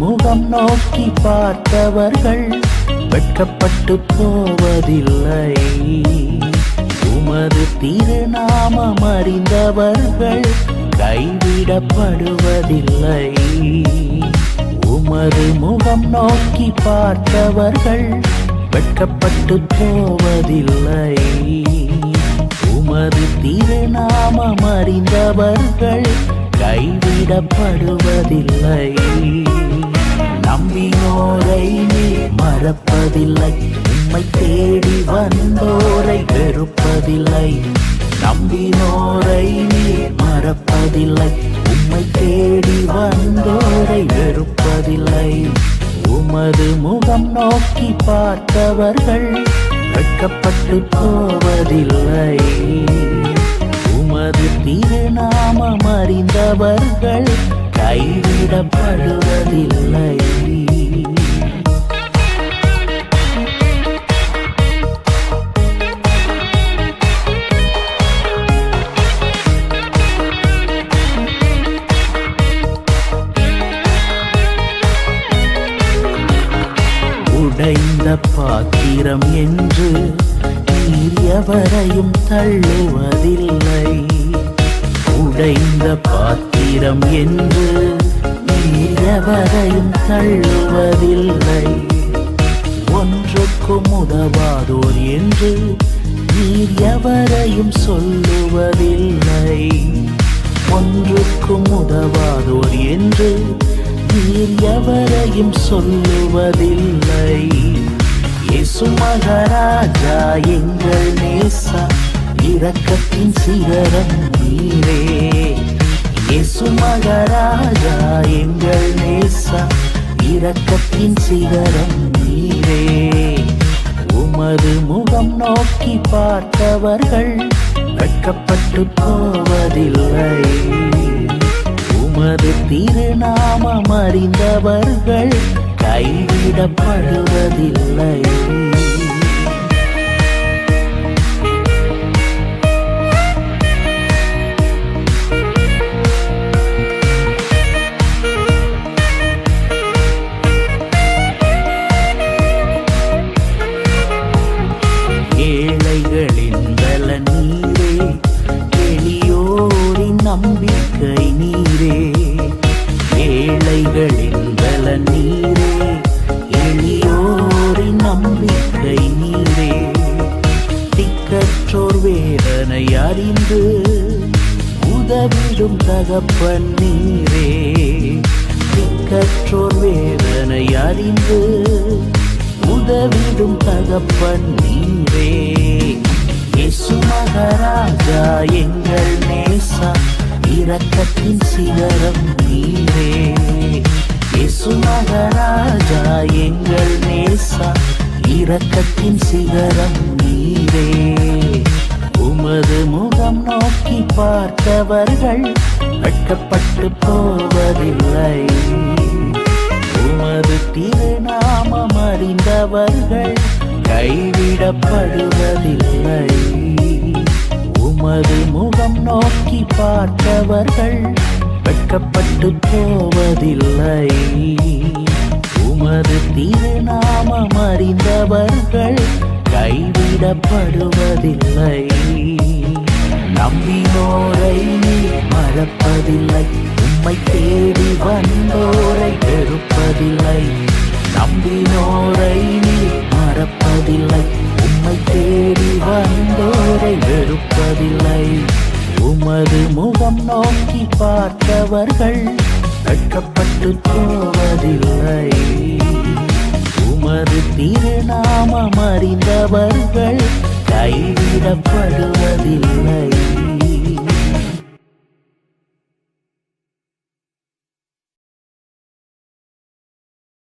முகம் நோக்கி பார்த்தவர்கள் வெட்கப்பட்டு போவதில்லை. உமது திருநாமம் அறிந்தவர்கள் கைவிடப்படுவதில்லை. உமது முகம் நோக்கி பார்த்தவர்கள் வெட்கப்பட்டு போவதில்லை. உமது திருநாமம் அறிந்தவர்கள் கைவிடப்படுவதில்லை. நம்பினோரை நீர் மறப்பதில்லை. உம்மை தேடி வந்தோரை வெறுப்பதில்லை. நம்பினோரை நீர் மறப்பதில்லை. உம்மை தேடி வந்தோரை வெறுப்பதில்லை. உமது முகம் நோக்கி பார்த்தவர்கள் வெட்கப்பட்டு போவதில்லை. உமது திருநாமம் அறிந்தவர்கள் கைவிடப்படுவதில்லை. உடைந்த பாத்திரம் என்று நீர் எவரையும் தள்ளுவதில்லை. உடைந்த பாத்திரம் என்று நீர் எவரையும் தள்ளுவதில்லை. ஒன்றுக்கும் உதவாதோர் என்று நீர் எவரையும் சொல்லுவதில்லை. ஒன்றுக்கும் உதவாதோர் என்று நீர் எவரையும் சொல்லுவதில்லை. இயேசு மகாராஜா எங்கள் நேசா, இரக்கத்தின் சிகரம் நீரே. இயேசு மகாராஜா எங்கள் நேசா, இரக்கத்தின் சிகரம் நீரே. உமது முகம் நோக்கி பார்த்தவர்கள் வெட்கப்பட்டு போவதில்லை. உமது திருநாமம் அறிந்தவர்கள் கைவிடப்படுவதில்லை. ஏழைகளின் பலன் நீரே, எளியோரின் நம்பிக்கை நீரே. ஏழைகளின் பலன் நீரே, எளியோரின் நம்பிக்கை நீரே. திக்கற்றோர் வேதனை அறிந்து உதவிடும் தகப்பன் நீரே. திக்கற்றோர் வேதனை அறிந்து உதவிடும் தகப்பன் நீரே. இயேசு மகாராஜா எங்கள் நேசா, இரக்கத்தின் சிகரம் நீரே. இயேசு மகாராஜா எங்கள் நேசா, இரக்கத்தின் சிகரம் நீரே. உமது முகம் நோக்கி பார்த்தவர்கள் வெட்கப்பட்டு போவதில்லை. உமது திருநாமம் அறிந்தவர்கள் கைவிடப்படுவதில்லை. உமது முகம் நோக்கி பார்த்தவர்கள் வெட்கப்பட்டு போவதில்லை. உமது திருநாமம் அறிந்தவர்கள் கைவிடப்படுவதில்லை. நம்பினோரை நீர் மறப்பதில்லை. உம்மை தேடி வந்தோரை வெறுப்பதில்லை. நம்பினோரை நீர் மறப்பதில்லை. உம்மை தேடி வந்தோரை வெறுப்பதில்லை. உமது முகம் நோக்கி பார்த்தவர்கள் வெட்கப்பட்டு போவதில்லை. உமது திருநாமம் அறிந்தவர்கள் கைவிடப்படுவதில்லை.